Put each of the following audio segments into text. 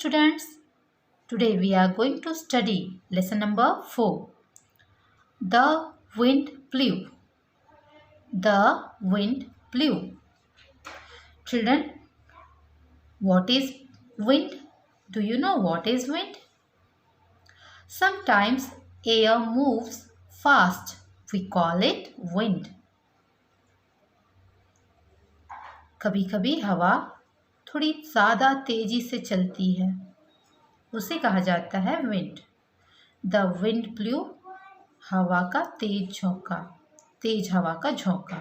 students. Today we are going to study lesson number 4. The wind blew. The wind blew. Children, what is wind? Do you know what is wind? Sometimes air moves fast. We call it wind. कभी-कभी हवा थोड़ी ज़्यादा तेजी से चलती है, उसे कहा जाता है विंड. द विंड ब्लू, हवा का तेज झोंका, तेज हवा का झोंका.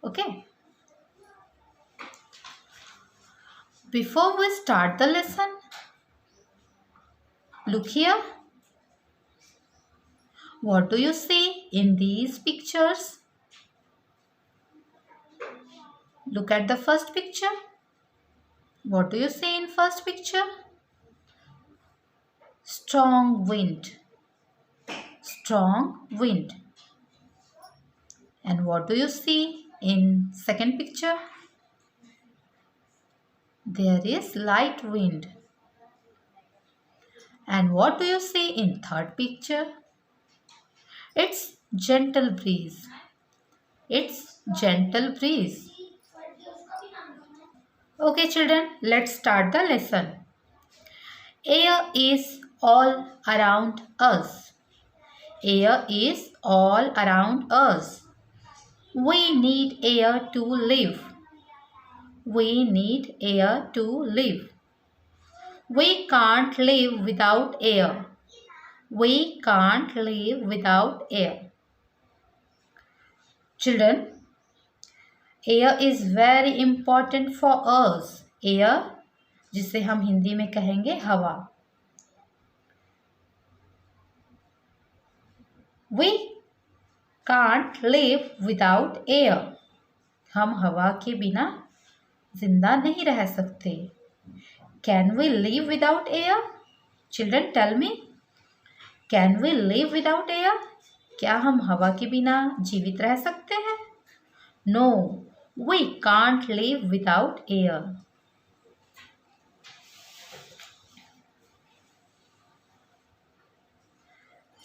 Okay. Before we start the lesson, look here. What do you see in these pictures? Look at the first picture. What do you see in first picture? Strong wind. Strong wind. And what do you see in second picture? There is light wind. And what do you see in third picture? It's gentle breeze. It's gentle breeze. Okay children, let's start the lesson. Air is all around us. Air is all around us. We need air to live. We need air to live. We can't live without air. We can't live without air. Children, air is very important for us. Air, जिसे हम हिंदी में कहेंगे हवा. We can't live without air. हम हवा के बिना जिंदा नहीं रह सकते. Can we live without air? Children, tell me. Can we live without air? क्या हम हवा के बिना जीवित रह सकते हैं? No, we can't live without air.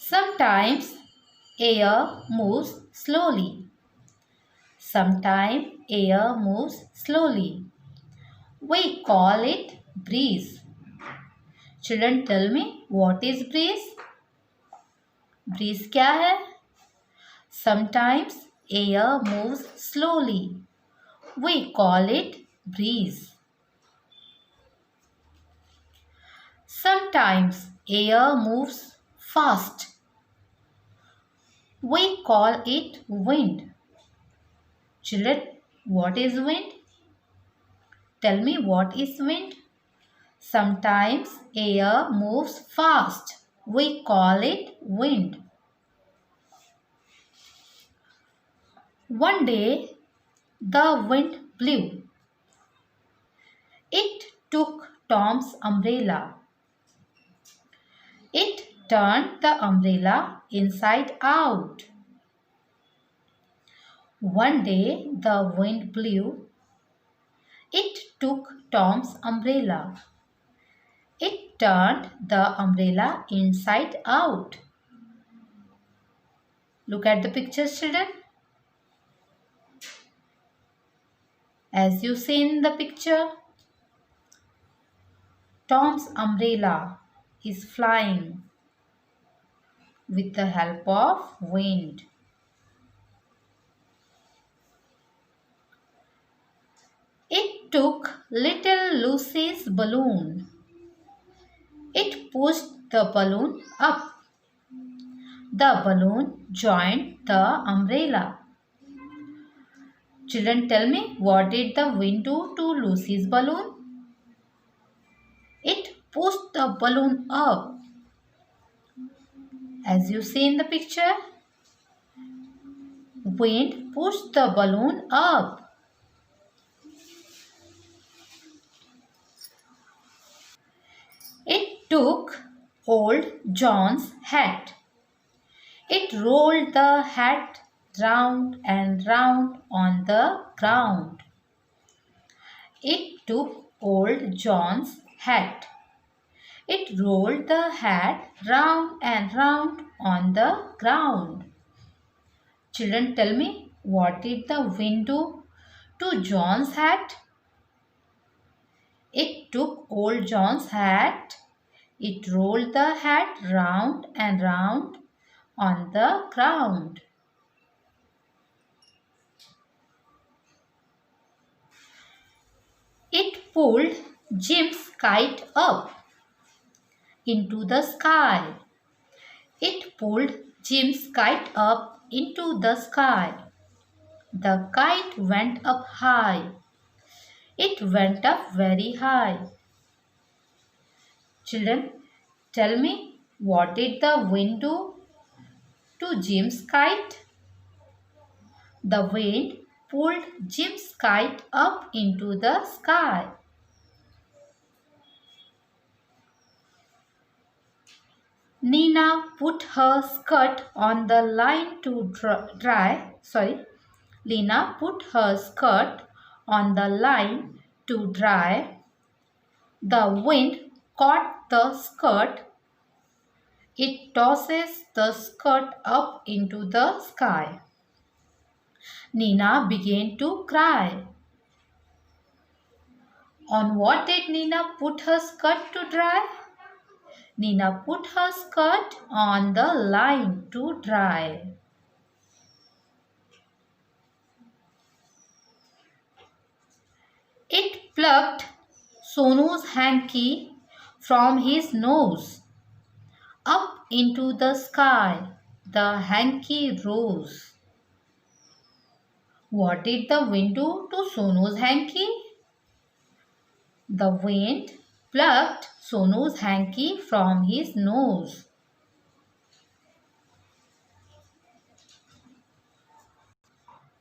Sometimes air moves slowly. Sometimes air moves slowly. We call it breeze. Children, tell me, what is breeze? Breeze क्या है? Sometimes air moves slowly. We call it breeze. Sometimes air moves fast. We call it wind. Children, what is wind? Tell me, what is wind? Sometimes air moves fast. We call it wind. One day, the wind blew. It took Tom's umbrella. It turned the umbrella inside out. One day, the wind blew. It took Tom's umbrella. It turned the umbrella inside out. Look at the pictures, children. As you see in the picture, Tom's umbrella is flying with the help of wind. It took little Lucy's balloon. It pushed the balloon up. The balloon joined the umbrella. Children, tell me, what did the wind do to Lucy's balloon? It pushed the balloon up. As you see in the picture, wind pushed the balloon up. It took old John's hat. It rolled the hat round and round on the ground. It took old John's hat. It rolled the hat round and round on the ground. Children, tell me, what did the wind do to John's hat? It took old John's hat. It rolled the hat round and round on the ground. It pulled Jim's kite up into the sky. It pulled Jim's kite up into the sky. The kite went up high. It went up very high. Children, tell me, what did the wind do to Jim's kite? The wind pulled Jim's kite up into the sky. Nina put her skirt on the line to dry. Lena put her skirt on the line to dry. The wind caught the skirt. It tosses the skirt up into the sky. Nina began to cry. On what did Nina put her skirt to dry? Nina put her skirt on the line to dry. It plucked Sonu's hanky from his nose. Up into the sky, the hanky rose. What did the wind do to Sonu's hanky? The wind plucked Sonu's hanky from his nose.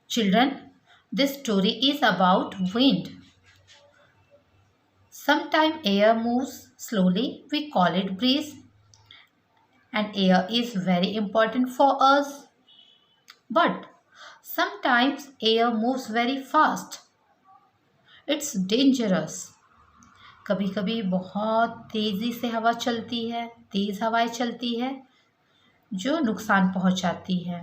Children, this story is about wind. Sometimes air moves slowly, we call it breeze. And air is very important for us. But sometimes air moves very fast. It's dangerous. कभी कभी बहुत तेज़ी से हवा चलती है, तेज़ हवाएं चलती है जो नुकसान पहुंचाती है।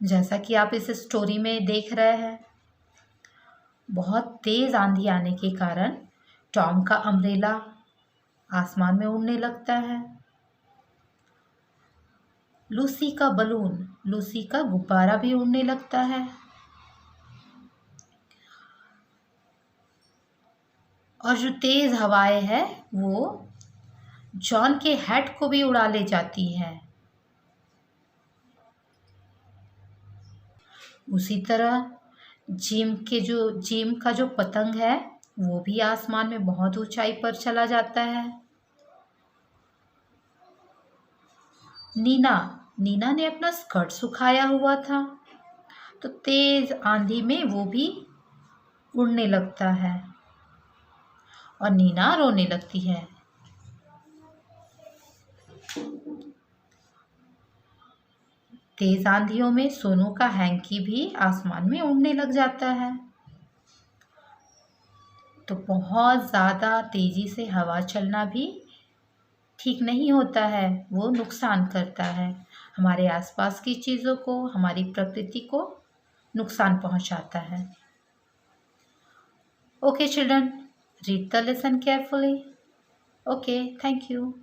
जैसा कि आप इस स्टोरी में देख रहे हैं, बहुत तेज़ आंधी आने के कारण टॉम का अम्ब्रेला आसमान में उड़ने लगता है। लूसी का बलून, लूसी का गुब्बारा भी उड़ने लगता है। और जो तेज़ हवाएं हैं वो जॉन के हैट को भी उड़ा ले जाती हैं। उसी तरह जिम का जो पतंग है वो भी आसमान में बहुत ऊंचाई पर चला जाता है। नीना ने अपना स्कर्ट सुखाया हुआ था तो तेज आंधी में वो भी उड़ने लगता है और नीना रोने लगती है। तेज आंधियों में सोनू का हैंकी भी आसमान में उड़ने लग जाता है। तो बहुत ज़्यादा तेज़ी से हवा चलना भी ठीक नहीं होता है, वो नुकसान करता है, हमारे आसपास की चीज़ों को, हमारी प्रकृति को नुकसान पहुंचाता है। Okay children, read the lesson carefully. Okay, thank you.